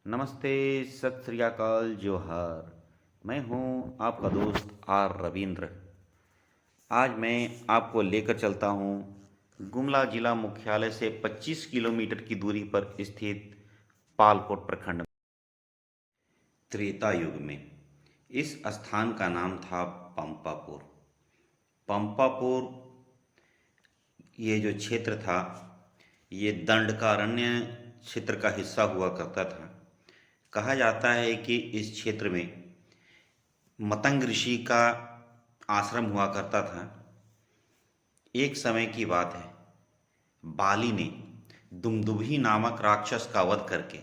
नमस्ते, सत श्री अकाल, जोहार। मैं हूं आपका दोस्त आर रविंद्र। आज मैं आपको लेकर चलता हूं गुमला जिला मुख्यालय से 25 किलोमीटर की दूरी पर स्थित पालकोट प्रखंड में। त्रेता युग में इस स्थान का नाम था पंपापुर। पंपापुर ये जो क्षेत्र था, ये दंडकारण्य क्षेत्र का हिस्सा हुआ करता था। कहा जाता है कि इस क्षेत्र में मतंग ऋषि का आश्रम हुआ करता था। एक समय की बात है, बाली ने दुमदुभी नामक राक्षस का वध करके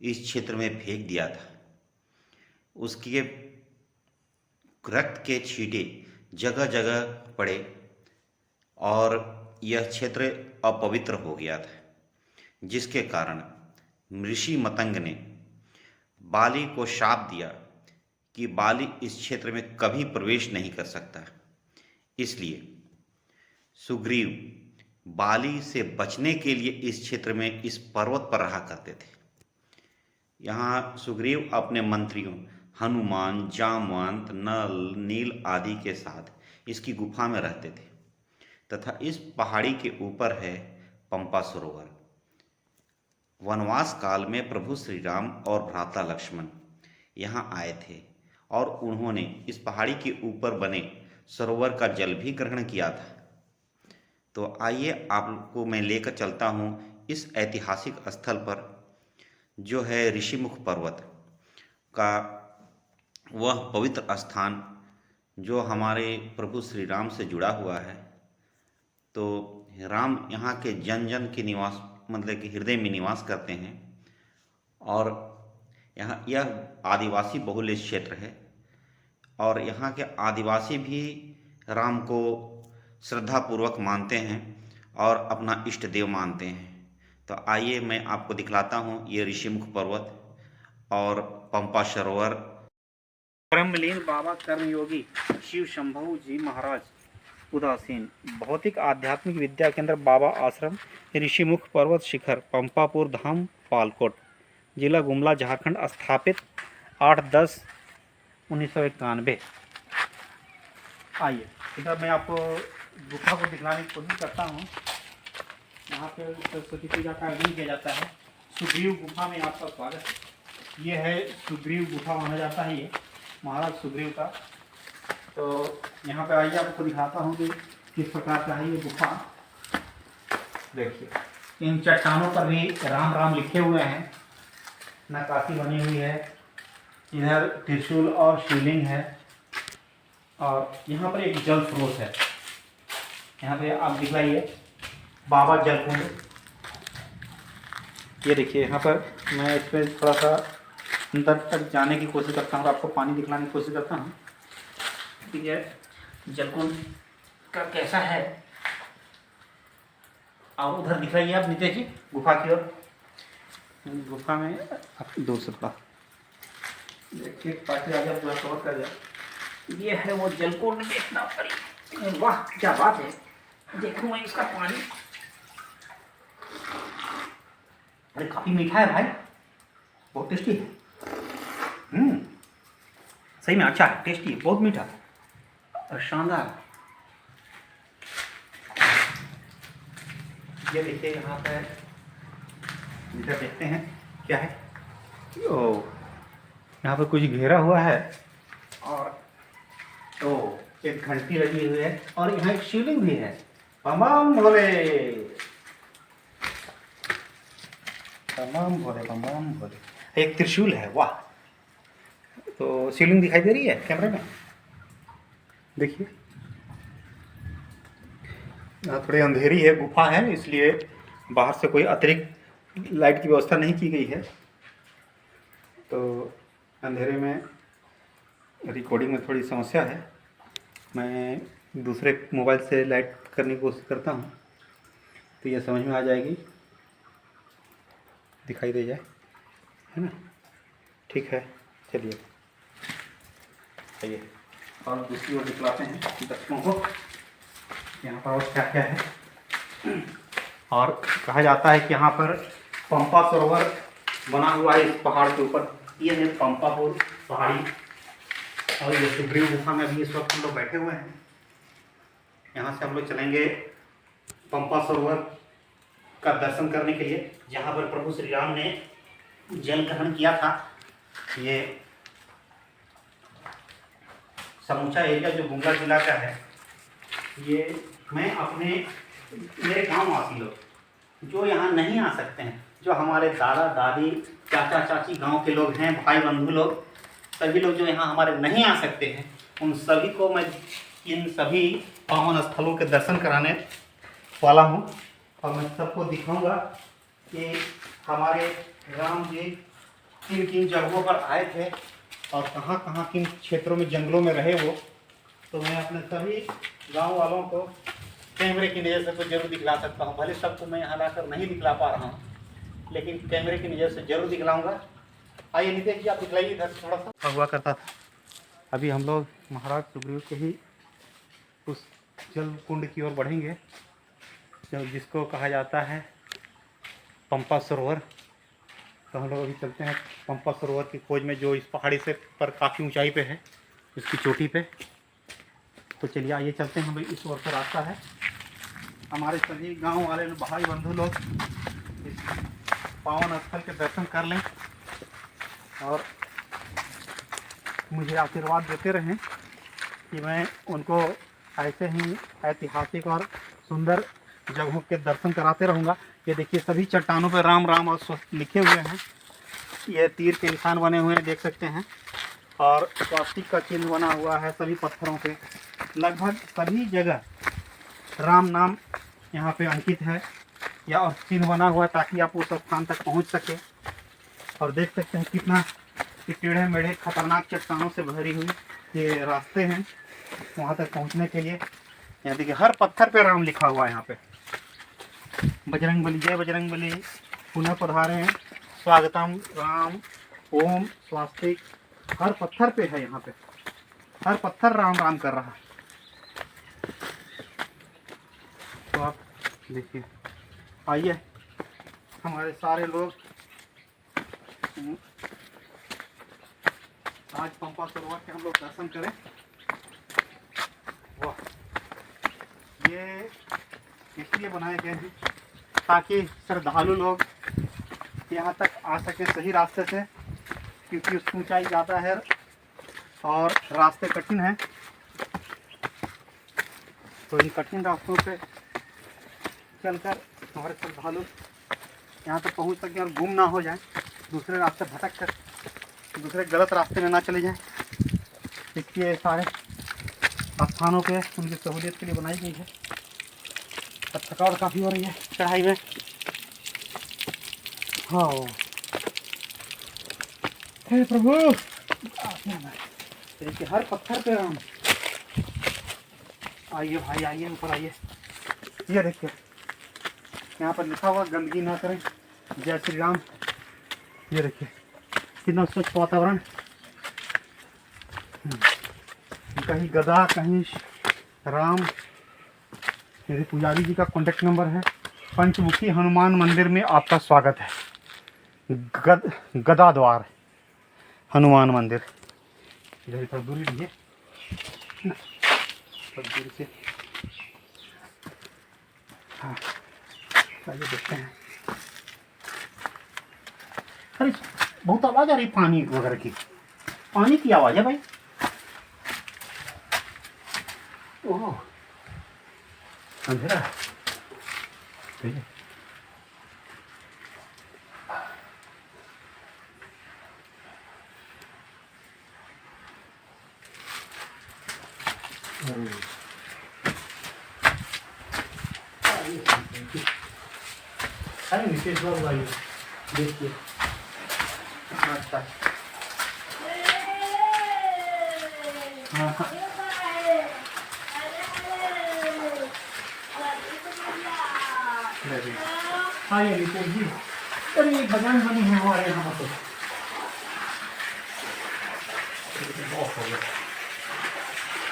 इस क्षेत्र में फेंक दिया था। उसके रक्त के छींटे जगह जगह पड़े और यह क्षेत्र अपवित्र हो गया था, जिसके कारण ऋषि मतंग ने बाली को शाप दिया कि बाली इस क्षेत्र में कभी प्रवेश नहीं कर सकता। इसलिए सुग्रीव बाली से बचने के लिए इस क्षेत्र में इस पर्वत पर रहा करते थे। यहाँ सुग्रीव अपने मंत्रियों हनुमान, जामवंत, नल, नील आदि के साथ इसकी गुफा में रहते थे तथा इस पहाड़ी के ऊपर है पंपा सरोवर। वनवास काल में प्रभु श्री राम और भ्राता लक्ष्मण यहाँ आए थे और उन्होंने इस पहाड़ी के ऊपर बने सरोवर का जल भी ग्रहण किया था। तो आइए आपको मैं लेकर चलता हूँ इस ऐतिहासिक स्थल पर, जो है ऋषिमुख पर्वत का वह पवित्र स्थान जो हमारे प्रभु श्री राम से जुड़ा हुआ है। तो राम यहाँ के जन जन के निवास, मतलब कि हृदय में निवास करते हैं और यहाँ यह आदिवासी बहुल्य क्षेत्र है और यहाँ के आदिवासी भी राम को श्रद्धापूर्वक मानते हैं और अपना इष्ट देव मानते हैं। तो आइए मैं आपको दिखलाता हूँ ये ऋषिमुख पर्वत और पंपा सरोवर। ब्रह्मलीन बाबा कर्मयोगी शिव शंभु जी महाराज उदासीन भौतिक आध्यात्मिक विद्या केंद्र बाबा आश्रम ऋषिमुख पर्वत शिखर पंपापुर धाम पालकोट जिला गुमला झारखंड स्थापित 8/10/1991। आइए इधर मैं आपको गुफा को दिखलाने की कोशिश करता हूँ। यहाँ पे सरस्वती पूजा का आयोजन किया जाता है। सुग्रीव गुफा में आपका स्वागत है। ये है सुग्रीव गुफा माना जाता है, ये महाराज सुग्रीव का। तो यहाँ पे आइए आपको दिखाता हूँ कि किस प्रकार का है ये गुफा। देखिए इन चट्टानों पर भी राम राम लिखे हुए हैं, नक्काशी बनी हुई है। इधर त्रिशूल और शिवलिंग है और यहाँ पर एक जल स्रोत है। यहाँ पे आप दिखलाइए बाबा जलकुंड। ये देखिए यहाँ पर मैं इसमें थोड़ा सा अंदर तक जाने की कोशिश करता हूँ और आपको पानी दिखलाने की कोशिश करता हूँ। ठीक है, जलकुंड का कैसा है। और उधर दिखाइए आप नीचे जी गुफा की ओर। गुफा में आप दूर से थोड़ा देखिए, पार्टी आ जाए, पूरा कवर कर जाए। ये है वो जलकुंड, देखना पड़ी। वाह क्या बात है, देखो मैं इसका पानी। अरे काफी मीठा है भाई, बहुत टेस्टी है। सही में अच्छा है, टेस्टी है, बहुत मीठा और शानदार। ये देखिए यहाँ पर इधर देखते हैं क्या है। ओ यहाँ पर कुछ घेरा हुआ है और तो एक घंटी लगी हुई है और यहाँ एक शिवलिंग भी है। बम भोले, बम भोले, बम भोले। एक त्रिशूल है, वाह। तो शिवलिंग दिखाई दे रही है कैमरे में, देखिए। यहाँ थोड़ी अंधेरी है, गुफा है, इसलिए बाहर से कोई अतिरिक्त लाइट की व्यवस्था नहीं की गई है। तो अंधेरे में रिकॉर्डिंग में थोड़ी समस्या है। मैं दूसरे मोबाइल से लाइट करने की कोशिश करता हूँ तो ये समझ में आ जाएगी, दिखाई दे जाए, है ना। ठीक है, चलिए आइए और दूसरी ओर दिखलाते हैं दर्शकों को यहाँ पर और क्या क्या है। और कहा जाता है कि यहाँ पर पंपा सरोवर बना हुआ है इस पहाड़ के ऊपर। ये है पंपापुर पहाड़ी और ये सुग्रीव गुफा में अभी इस वक्त हम लोग बैठे हुए हैं। यहाँ से हम लोग चलेंगे पंपा सरोवर का दर्शन करने के लिए, जहाँ पर प्रभु श्री राम ने जल ग्रहण किया था। ये समूचा एरिया जो गुमला जिला का है, ये मैं अपने मेरे गाँव वासी लोग जो यहाँ नहीं आ सकते हैं, जो हमारे दादा दादी चाचा चाची गांव के लोग हैं, भाई बंधु लोग, सभी लोग जो यहाँ हमारे नहीं आ सकते हैं, उन सभी को मैं इन सभी पावन स्थलों के दर्शन कराने वाला हूँ। और मैं सबको दिखाऊंगा कि हमारे राम जी किन किन जगहों पर आए थे और कहाँ कहाँ किन क्षेत्रों में जंगलों में रहे वो। तो मैं अपने सभी गांव वालों को कैमरे की नज़र से तो जरूर दिखला सकता हूँ। भले सबको मैं यहाँ लाकर नहीं दिखला पा रहा हूँ, लेकिन कैमरे की नज़र से जरूर दिखलाऊंगा। आइए नितेश जी, आप दिखलाइए इधर थोड़ा सा। हुआ करता था, अभी हम लोग महाराज सुग्रीव के ही उस जल कुंड की ओर बढ़ेंगे, जो जिसको कहा जाता है पंपा सरोवर। तो हम लोग अभी चलते हैं पंपा सरोवर की खोज में, जो इस पहाड़ी से पर काफ़ी ऊंचाई पे है, इसकी चोटी पे। तो चलिए आइए चलते हैं, हम इस ओर से रास्ता है। हमारे सभी गांव वाले भाई बंधु लोग इस पावन स्थल के दर्शन कर लें और मुझे आशीर्वाद देते रहें कि मैं उनको ऐसे ही ऐतिहासिक और सुंदर जगहों के दर्शन कराते रहूँगा। ये देखिए सभी चट्टानों पर राम राम और लिखे हुए हैं। ये तीर के निशान बने हुए हैं, देख सकते हैं, और स्वास्तिक का चिन्ह बना हुआ है सभी पत्थरों पे। लगभग सभी जगह राम नाम यहाँ पे अंकित है या और चिन्ह बना हुआ है, ताकि आप उस स्थान तक पहुँच सके। और देख सकते हैं कितना टेढ़े मेढ़े खतरनाक चट्टानों से भरी हुई ये रास्ते हैं वहाँ तक पहुँचने के लिए। यहाँ देखिए हर पत्थर पे राम लिखा हुआ है। यहाँ पे बजरंग बली, जय बजरंग बली, पुनः पधारे हैं, स्वागतम राम, ओम, स्वास्तिक, हर पत्थर पे है। यहाँ पे हर पत्थर राम राम कर रहा है। तो आप देखिए, आइए हमारे सारे लोग आज पंपा सरोवर के हम लोग दर्शन करें। वाह, ये इसलिए बनाए गए हैं ताकि श्रद्धालु लोग यहाँ तक आ सके सही रास्ते से, क्योंकि ऊंचाई ज़्यादा है और रास्ते कठिन हैं। तो इन कठिन रास्तों पे चलकर हमारे श्रद्धालु यहाँ तक पहुँच सकें और गुम ना हो जाएं, दूसरे रास्ते भटक कर दूसरे गलत रास्ते में ना चले जाएं। इसलिए सारे स्थानों पे उनकी सहूलियत के लिए बनाई गई है। अब थकावट काफ़ी हो रही है चढ़ाई में। हाँ, हे प्रभु, देखिए हर पत्थर पे राम। आइए भाई, आइए ऊपर आइए। ये देखिए यहाँ पर लिखा हुआ गंदगी ना करें, जय श्री राम। ये देखिए कितना स्वच्छ वातावरण। कहीं गदा, कहीं राम। मेरे पुजारी जी का कॉन्टेक्ट नंबर है। पंचमुखी हनुमान मंदिर में आपका स्वागत है। गदा द्वार हनुमान मंदिर। इधर पर दूरी लीजिए, दूरी से। हाँ, आइए देखते हैं। अरे बहुत आवाज़ आ रही पानी वगैरह की। पानी की आवाज़ है भाई। ओह, अंधेरा है। अरे नितेश बाबू आइए, देखिए। अच्छा, हाँ हाँ, आइए नितेश जी। अरे ये बजरंग बली है हमारे यहाँ पे।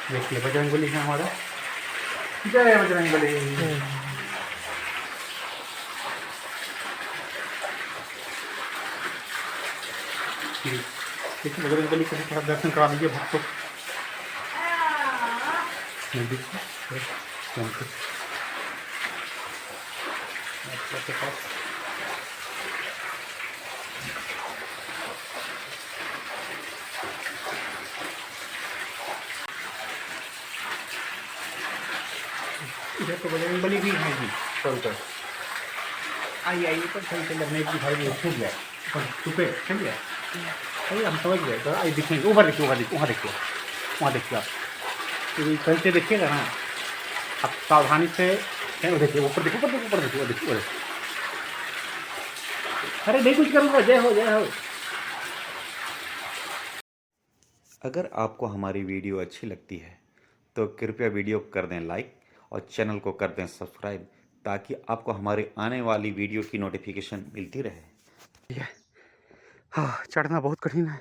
देखिए बजरंग बली है हमारा। जय बजरंग बली। जी, देखिए बजरंग बली का थोड़ा दर्शन करा दीजिए भक्तों नजदीक से। Thank you. आपके पास इधर तो बजरंग बली भी हैं जी। चलकर आइए आइए पर सही से लगने की भाई वो छूट गया छुपे चल गया। अरे हम समझ गए तो आइए दिखेंगे ऊपर देखिए वहाँ देखिए आप तो सही से देखिएगा ना आप सावधानी से देखिए ऊपर देखिए अरे नहीं कुछ करूँगा जय हो जय हो। अगर आपको हमारी वीडियो अच्छी लगती है तो कृपया वीडियो को कर दें लाइक और चैनल को कर दें सब्सक्राइब, ताकि आपको हमारे आने वाली वीडियो की नोटिफिकेशन मिलती रहे। हाँ चढ़ना बहुत कठिन है।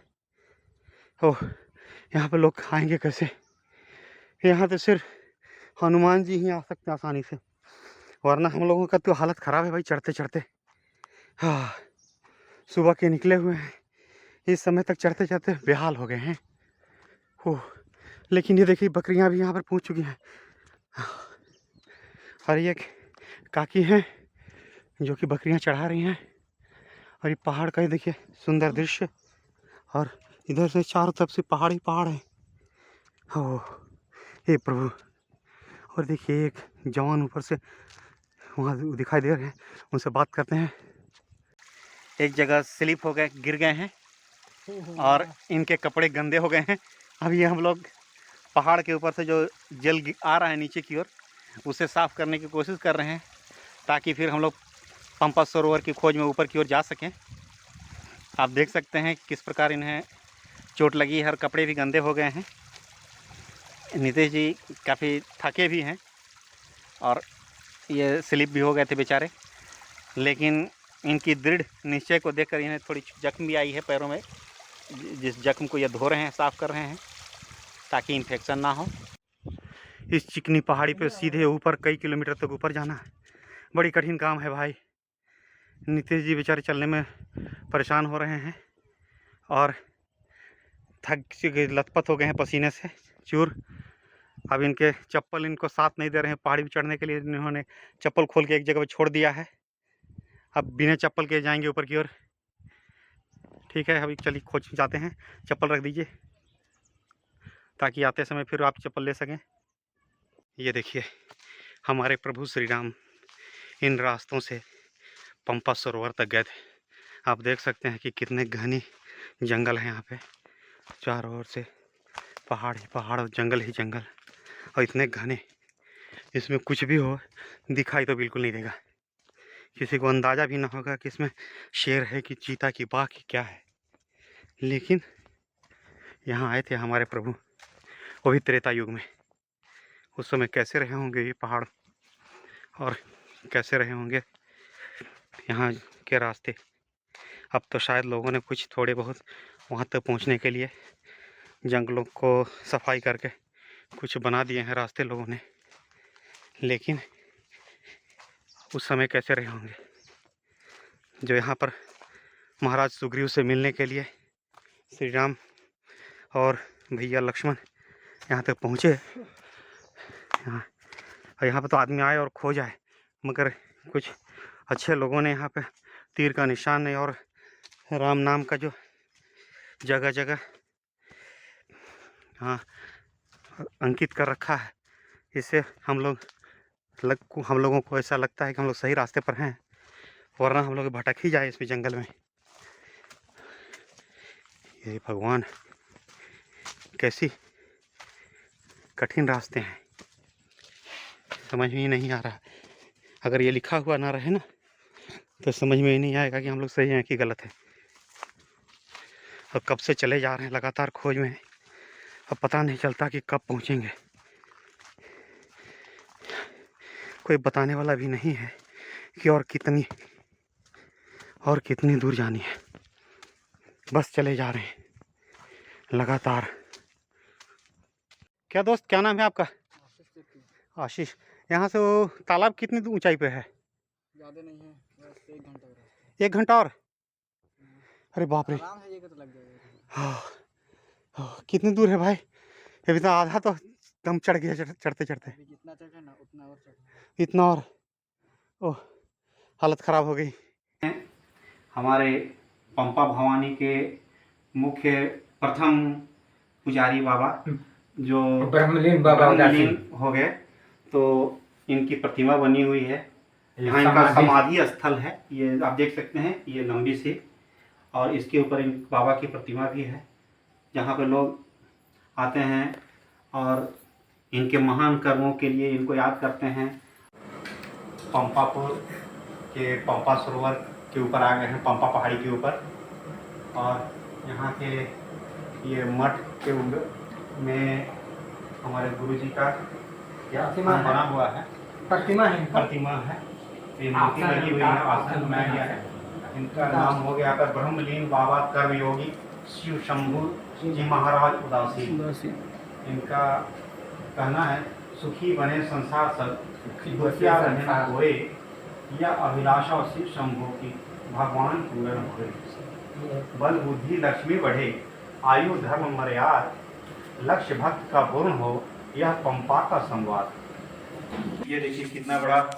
ओह यहाँ पे लोग आएंगे कैसे? यहाँ तो सिर्फ हनुमान जी ही आ सकते हैं आसानी से, वरना हम लोगों का तो हालत ख़राब है भाई चढ़ते चढ़ते। हाँ सुबह के निकले हुए हैं, इस समय तक चढ़ते चढ़ते बेहाल हो गए हैं। ओह लेकिन ये देखिए बकरियां भी यहाँ पर पहुँच चुकी हैं और ये काकी हैं जो कि बकरियां चढ़ा रही हैं। और ये पहाड़ का ही देखिए सुंदर दृश्य, और इधर से चारों तरफ से पहाड़ ही पहाड़ है। ओह हे प्रभु। और देखिए एक जवान ऊपर से वहाँ दिखाई दे रहे हैं, उनसे बात करते हैं। एक जगह स्लिप हो गए, गिर गए हैं और इनके कपड़े गंदे हो गए हैं। अभी हम लोग पहाड़ के ऊपर से जो जल आ रहा है नीचे की ओर, उसे साफ़ करने की कोशिश कर रहे हैं, ताकि फिर हम लोग पंपा सरोवर की खोज में ऊपर की ओर जा सकें। आप देख सकते हैं किस प्रकार इन्हें चोट लगी है और कपड़े भी गंदे हो गए हैं। नीतीश जी काफ़ी थके भी हैं और ये स्लिप भी हो गए थे बेचारे, लेकिन इनकी दृढ़ निश्चय को देखकर इन्हें थोड़ी जख्म भी आई है पैरों में, जिस जख्म को ये धो रहे हैं, साफ़ कर रहे हैं ताकि इन्फेक्शन ना हो। इस चिकनी पहाड़ी पे सीधे ऊपर कई किलोमीटर तक ऊपर जाना है, बड़ी कठिन काम है भाई। नीतीश जी बेचारे चलने में परेशान हो रहे हैं और थक के लथपथ हो गए हैं पसीने से चूर। अब इनके चप्पल इनको साथ नहीं दे रहे हैं, पहाड़ी पे चढ़ने के लिए इन्होंने चप्पल खोल के एक जगह पे छोड़ दिया है। अब बिना चप्पल के जाएंगे ऊपर की ओर। ठीक है अभी चलिए खोज जाते हैं। चप्पल रख दीजिए ताकि आते समय फिर आप चप्पल ले सकें। ये देखिए हमारे प्रभु श्री राम इन रास्तों से पंपा सरोवर तक गए थे। आप देख सकते हैं कि कितने घने जंगल हैं यहाँ पे, चारों ओर से पहाड़ ही पहाड़ और जंगल ही जंगल, और इतने घने, इसमें कुछ भी हो दिखाई तो बिल्कुल नहीं देगा। किसी को अंदाज़ा भी ना होगा कि इसमें शेर है कि चीता की बाघ की क्या है। लेकिन यहाँ आए थे हमारे प्रभु, वो भी त्रेता युग में। उस समय कैसे रहे होंगे ये पहाड़, और कैसे रहे होंगे यहाँ के रास्ते। अब तो शायद लोगों ने कुछ थोड़े बहुत वहाँ तक पहुँचने के लिए जंगलों को सफाई करके कुछ बना दिए हैं रास्ते लोगों ने, लेकिन उस समय कैसे रहे होंगे जो यहाँ पर महाराज सुग्रीव से मिलने के लिए श्री राम और भैया लक्ष्मण यहाँ तक पहुँचे। यहाँ पर तो आदमी आए और खो जाए, मगर कुछ अच्छे लोगों ने यहाँ पे तीर का निशान है और राम नाम का जो जगह जगह हाँ अंकित कर रखा है। इससे हम लोगों को ऐसा लगता है कि हम लोग सही रास्ते पर हैं, वरना हम लोग भटक ही जाए इसमें जंगल में। ये भगवान कैसी कठिन रास्ते हैं, समझ में ही नहीं आ रहा। अगर ये लिखा हुआ ना रहे ना तो समझ में ही नहीं आएगा कि हम लोग सही हैं कि गलत है। और कब से चले जा रहे हैं लगातार खोज में, अब पता नहीं चलता कि कब पहुंचेंगे। कोई बताने वाला भी नहीं है कि और कितनी दूर जानी है। बस चले जा रहे हैं लगातार। क्या दोस्त, क्या नाम है आपका? आशीष। यहाँ से वो तालाब कितनी ऊंचाई पे है? ज़्यादा नहीं है, बस 1 घंटा का रास्ता है। 1 घंटा और? अरे बाप रे। आराम से जाएगा तो लग जाएगा। कितनी दूर है भाई? अभी तो आधा तो दम चढ़ गया चढ़ते चढ़ते। जितना चढ़े ना उतना और चढ़े। इतना और ओह, हालत ख़राब हो गई। हमारे पंपा भवानी के मुख्य प्रथम पुजारी बाबा जो ब्रह्मलीन बाबा ब्रह्मलीन हो गए, तो इनकी प्रतिमा बनी हुई है। यहाँ इनका समाधि स्थल है, ये आप देख सकते हैं, ये लंबी सी, और इसके ऊपर इन बाबा की प्रतिमा भी है, जहाँ पे लोग आते हैं और इनके महान कर्मों के लिए इनको याद करते हैं। पंपापुर के पंपा सरोवर के ऊपर आ गए हैं, पंपा पहाड़ी के ऊपर, और यहाँ के ये मठ के में हमारे गुरुजी का क्या बना हुआ है, प्रतिमा है। ये मूर्ति लगी हुई है, आसन बनाया गया है। इनका नाम हो गया पर ब्रह्मलीन बाबा कर्मयोगी शिव शंभु जी महाराज उदासी। इनका कहना है, सुखी बने संसार सब, दुखिया रहे न कोई, यह अभिलाषा शिव शंभु की भगवान पूर्ण होए। बल बुद्धि लक्ष्मी बढ़े, आयु धर्म मर्याद, लक्ष्य भक्त का पूर्ण हो, यह पंपा का संवाद। ये देखिए कितना बड़ा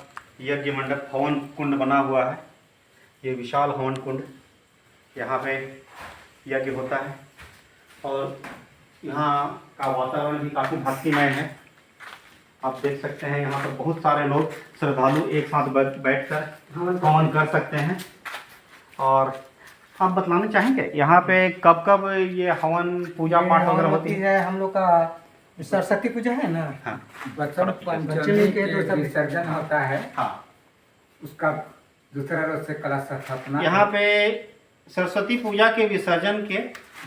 यज्ञ मंडप, हवन कुंड बना हुआ है। ये विशाल हवन कुंड, यहाँ पे यज्ञ होता है, और यहाँ का वातावरण भी काफ़ी भक्तिमय है। आप देख सकते हैं यहाँ पर बहुत सारे लोग श्रद्धालु एक साथ बैठकर हवन कर सकते हैं। और आप बतलाना चाहेंगे यहाँ पे कब कब ये हवन पूजा पाठ वगैरह होती है? हम लोग का सरस्वती पूजा है ना, हाँ, पंचमी के जो विसर्जन होता है, हाँ, उसका दूसरा रोज से कलश स्थापना। यहाँ पे सरस्वती पूजा के विसर्जन के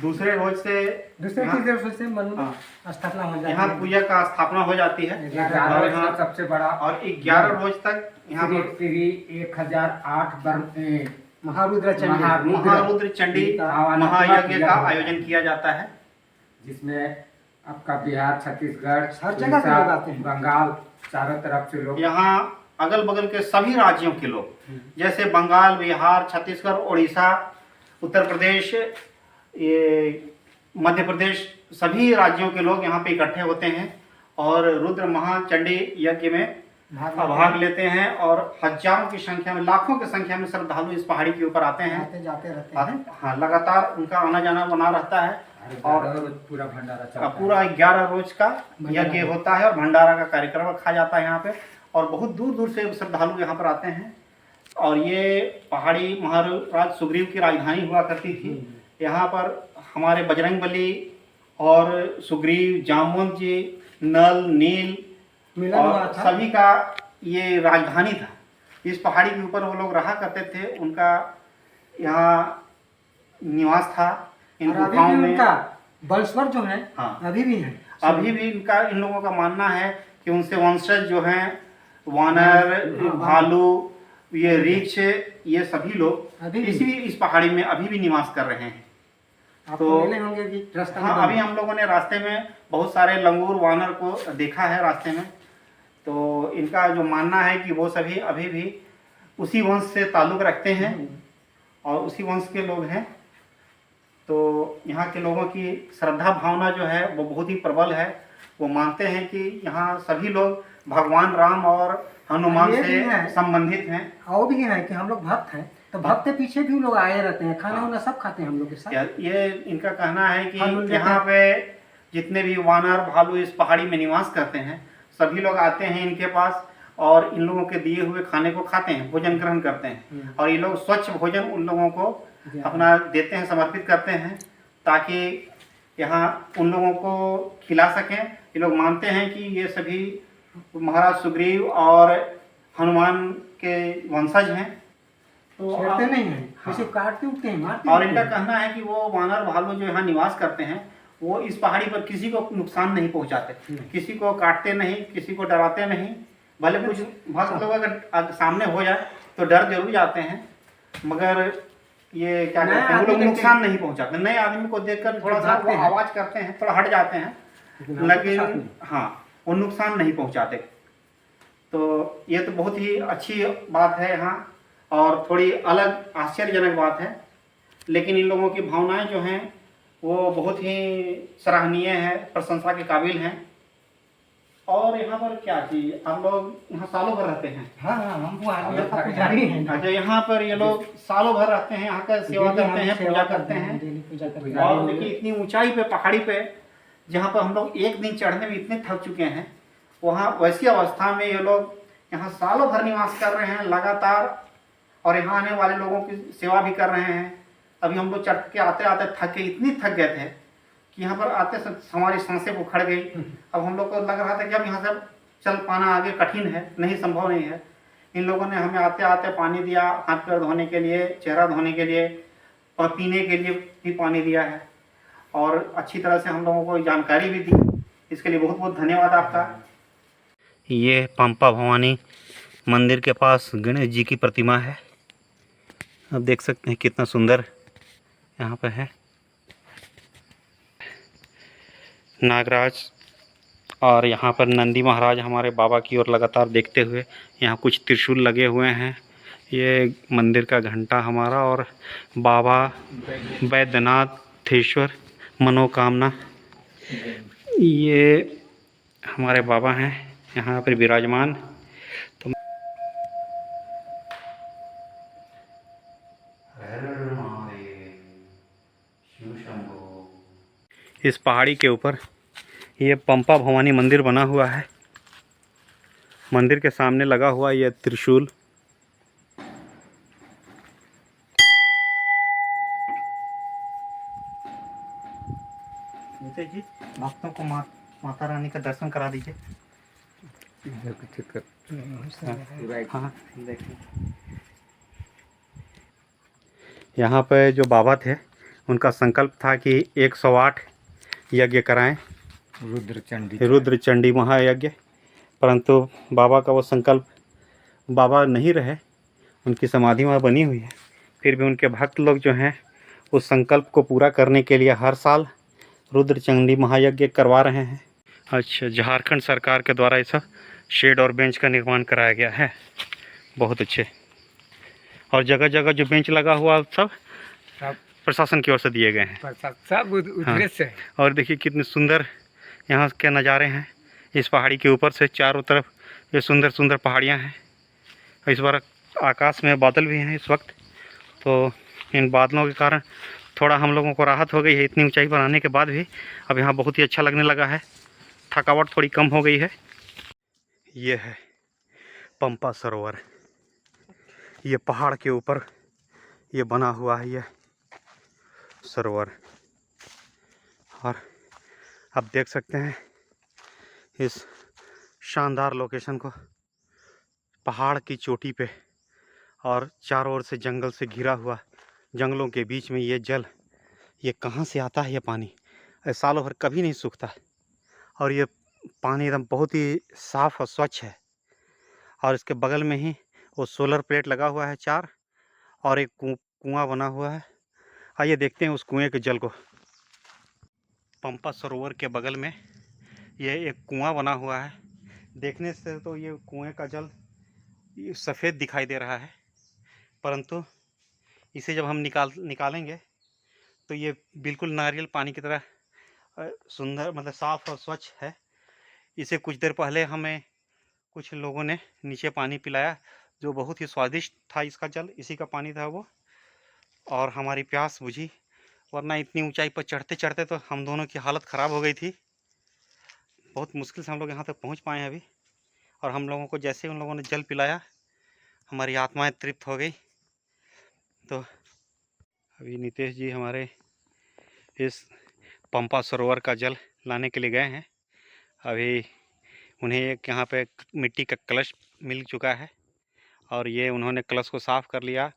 दूसरे रोज से तीसरे रोज से स्थापना हो जाती है। यहाँ पूजा का स्थापना हो जाती है, और यहाँ सबसे बड़ा, और 11 रोज तक यहाँ पर 1008 महारुद्र चंडी महायज्ञ का आयोजन किया जाता है, जिसमें आपका बिहार, छत्तीसगढ़, हर जगह के लोग आते हैं, बंगाल, चारों तरफ से लोग। यहाँ अगल बगल के सभी राज्यों के लोग, जैसे बंगाल, बिहार, छत्तीसगढ़, उड़ीसा, उत्तर प्रदेश, ये मध्य प्रदेश, सभी राज्यों के लोग यहाँ पे इकट्ठे होते हैं और रुद्र महाचंडी यज्ञ में भाग लेते हैं। और हजारों की संख्या में, लाखों की संख्या में श्रद्धालु इस पहाड़ी के ऊपर आते हैं, जाते रहते हैं। हाँ, लगातार उनका आना जाना बना रहता है। और पूरा भंडारा चलता है। पूरा 11 रोज का यज्ञ होता है और भंडारा का कार्यक्रम रखा जाता है यहाँ पे, और बहुत दूर दूर से श्रद्धालु यहाँ पर आते हैं। और ये पहाड़ी महाराज सुग्रीव की राजधानी हुआ करती थी। यहाँ पर हमारे बजरंगबली और सुग्रीव, जामवंत जी, नल, नील और सभी का ये राजधानी था। इस पहाड़ी के ऊपर वो लोग रहा करते थे, उनका यहाँ निवास था। इन गुफाओं में वंशवर जो है, हाँ, अभी भी है। अभी भी इनका, इन लोगों का मानना है कि उनसे वंशज जो हैं, वानर, भालू, ये रीछ, ये सभी लोग इस पहाड़ी में अभी भी निवास कर रहे हैं। तो मिले होंगे भी रास्ते में। हाँ, अभी हम लोगों ने रास्ते में बहुत सारे लंगूर, वानर को देखा है रास्ते में। तो इनका जो मानना है कि वो सभी अभी भी उसी वंश से ताल्लुक़ रखते हैं और उसी वंश के लोग हैं। तो यहाँ के लोगों की श्रद्धा भावना जो है वो बहुत ही प्रबल है। वो मानते हैं कि यहाँ सभी लोग भगवान राम और हनुमान से संबंधित हैं। और भी है कि हम लोग भक्त हैं, तो भक्त के पीछे भी लोग आए रहते हैं, खाना वाना सब खाते हैं हम लोग के साथ। ये इनका कहना है कि यहाँ पे जितने भी वानर, भालू इस पहाड़ी में निवास करते हैं, सभी लोग आते हैं इनके पास और इन लोगों के दिए हुए खाने को खाते हैं, भोजन ग्रहण करते हैं। और ये लोग स्वच्छ भोजन उन लोगों को अपना देते हैं, समर्पित करते हैं, ताकि यहाँ उन लोगों को खिला सकें। ये लोग मानते हैं कि ये सभी महाराज सुग्रीव और हनुमान के वंशज हैं। तो छेड़ते नहीं हैं, किसी काटते उठते हैं, मारते। और इनका कहना है कि वो वानर, भालू जो यहाँ निवास करते हैं, वो इस पहाड़ी पर किसी को नुकसान नहीं पहुँचाते, किसी को काटते नहीं, किसी को डराते नहीं। भले कुछ भक्त लोग अगर सामने हो जाए तो डर जरूर जाते हैं, मगर ये क्या कहते हैं, वो लोग नुकसान नहीं पहुंचाते। नए आदमी को देखकर थोड़ा सा वो आवाज करते हैं, थोड़ा हट जाते हैं, लेकिन हाँ, वो नुकसान नहीं पहुंचाते। तो ये तो बहुत ही अच्छी बात है यहाँ, और थोड़ी अलग आश्चर्यजनक बात है। लेकिन इन लोगों की भावनाएं जो हैं वो बहुत ही सराहनीय है, प्रशंसा के काबिल हैं। और यहाँ पर क्या चीज, आप लोग यहाँ सालों भर रहते हैं? हाँ हाँ, हम वो यहाँ का पुजारी हैं। अच्छा, यहाँ पर ये लोग सालों भर रहते हैं, यहाँ का सेवा डेली करते हम हैं, सेवा पूजा करते हैं। डेली पूजा करते हैं। और देखिए इतनी ऊंचाई पे, पहाड़ी पे, जहाँ पर हम लोग एक दिन चढ़ने में इतने थक चुके हैं, वहाँ वैसी अवस्था में ये लोग यहाँ सालों भर निवास कर रहे हैं लगातार, और यहाँ आने वाले लोगों की सेवा भी कर रहे हैं। अभी हम लोग चढ़ के आते आते थके, इतनी थक गए थे कि यहाँ पर आते हमारी सांसें उखड़ गई। अब हम लोग को लग रहा था कि अब यहाँ से चल पाना आगे कठिन है, नहीं, संभव नहीं है। इन लोगों ने हमें आते आते पानी दिया, हाथ पैर धोने के लिए, चेहरा धोने के लिए, और पीने के लिए भी पानी दिया है, और अच्छी तरह से हम लोगों को जानकारी भी दी। इसके लिए बहुत बहुत धन्यवाद आपका। ये पंपा भवानी मंदिर के पास गणेश जी की प्रतिमा है। आप देख सकते हैं कितना सुंदर यहाँ पे है। नागराज और यहाँ पर नंदी महाराज हमारे बाबा की ओर लगातार देखते हुए, यहाँ कुछ त्रिशूल लगे हुए हैं। ये मंदिर का घंटा हमारा, और बाबा वैद्यनाथेश्वर मनोकामना, ये हमारे बाबा हैं यहाँ पर विराजमान। तो इस पहाड़ी के ऊपर ये पंपा भवानी मंदिर बना हुआ है। मंदिर के सामने लगा हुआ यह त्रिशूल जी, भक्तों को माता रानी का दर्शन करा दीजिए। हाँ, देखिए यहाँ पे जो बाबा थे, उनका संकल्प था कि 108 यज्ञ कराएं, रुद्र चंडी महायज्ञ। परंतु बाबा का वो संकल्प, बाबा नहीं रहे, उनकी समाधि वहाँ बनी हुई है। फिर भी उनके भक्त लोग जो हैं, उस संकल्प को पूरा करने के लिए हर साल रुद्र चंडी महायज्ञ करवा रहे हैं। अच्छा, झारखंड सरकार के द्वारा ऐसा शेड और बेंच का निर्माण कराया गया है। बहुत अच्छे। और जगह जगह जो बेंच लगा हुआ सब प्रशासन की ओर से दिए गए हैं, सब उधर से। और देखिए कितने सुंदर यहाँ के नज़ारे हैं। इस पहाड़ी के ऊपर से चारों तरफ ये सुंदर सुंदर पहाड़ियाँ हैं। इस बार आकाश में बादल भी हैं इस वक्त, तो इन बादलों के कारण थोड़ा हम लोगों को राहत हो गई है। इतनी ऊंचाई पर आने के बाद भी अब यहाँ बहुत ही अच्छा लगने लगा है, थकावट थोड़ी कम हो गई है। ये है पंपा सरोवर, ये पहाड़ के ऊपर ये बना हुआ है ये सरोवर। और आप देख सकते हैं इस शानदार लोकेशन को, पहाड़ की चोटी पे, और चारों ओर से जंगल से घिरा हुआ, जंगलों के बीच में ये जल, ये कहाँ से आता है? ये पानी सालों भर कभी नहीं सूखता, और ये पानी एकदम बहुत ही साफ़ और स्वच्छ है। और इसके बगल में ही वो सोलर प्लेट लगा हुआ है 4, और एक कुआं बना हुआ है। आइए देखते हैं उस कुएं के जल को। पंपा सरोवर के बगल में ये एक कुआं बना हुआ है। देखने से तो ये कुएं का जल सफ़ेद दिखाई दे रहा है, परंतु इसे जब हम निकालेंगे तो ये बिल्कुल नारियल पानी की तरह सुंदर, मतलब साफ़ और स्वच्छ है। इसे कुछ देर पहले हमें कुछ लोगों ने नीचे पानी पिलाया, जो बहुत ही स्वादिष्ट था। इसका जल, इसी का पानी था वो, और हमारी प्यास बुझी। वरना इतनी ऊंचाई पर चढ़ते चढ़ते तो हम दोनों की हालत ख़राब हो गई थी। बहुत मुश्किल से हम लोग यहाँ तक पहुँच पाए हैं अभी, और हम लोगों को जैसे उन लोगों ने जल पिलाया, हमारी आत्माएं तृप्त हो गई। तो अभी नितेश जी हमारे इस पंपा सरोवर का जल लाने के लिए गए हैं। अभी उन्हें एक यहाँ पे मिट्टी का कलश मिल चुका है, और ये उन्होंने कलश को साफ़ कर लिया,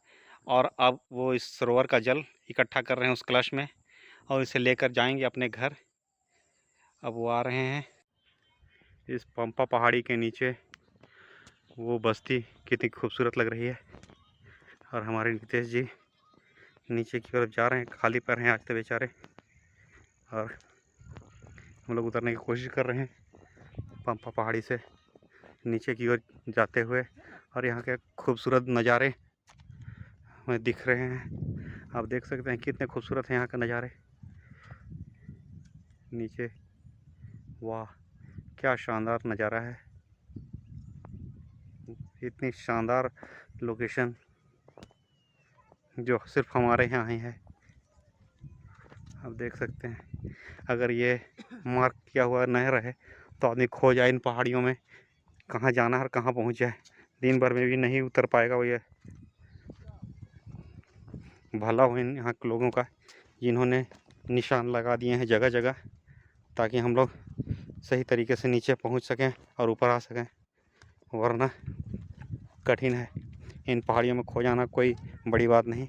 और अब वो इस सरोवर का जल इकट्ठा कर रहे हैं उस कलश में, और इसे लेकर जाएंगे अपने घर। अब वो आ रहे हैं। इस पंपा पहाड़ी के नीचे वो बस्ती कितनी खूबसूरत लग रही है, और हमारे नितेश जी नीचे की तरफ जा रहे हैं, खाली पैर हैं आज तो बेचारे, और हम लोग उतरने की कोशिश कर रहे हैं पंपा पहाड़ी से नीचे की ओर जाते हुए, और यहाँ के खूबसूरत नज़ारे हमें दिख रहे हैं। आप देख सकते हैं कितने खूबसूरत हैं यहाँ के नज़ारे। नीचे। वाह क्या शानदार नज़ारा है, इतनी शानदार लोकेशन जो सिर्फ हमारे यहाँ ही है। आप देख सकते हैं, अगर ये मार्क किया हुआ नहर है तो आदमी खो जाए इन पहाड़ियों में, कहाँ जाना है और कहाँ पहुँच जाए, दिन भर में भी नहीं उतर पाएगा वो। ये भला हो इन यहाँ के लोगों का जिन्होंने निशान लगा दिए हैं जगह जगह, ताकि हम लोग सही तरीके से नीचे पहुँच सकें और ऊपर आ सकें, वरना कठिन है। इन पहाड़ियों में खो जाना कोई बड़ी बात नहीं।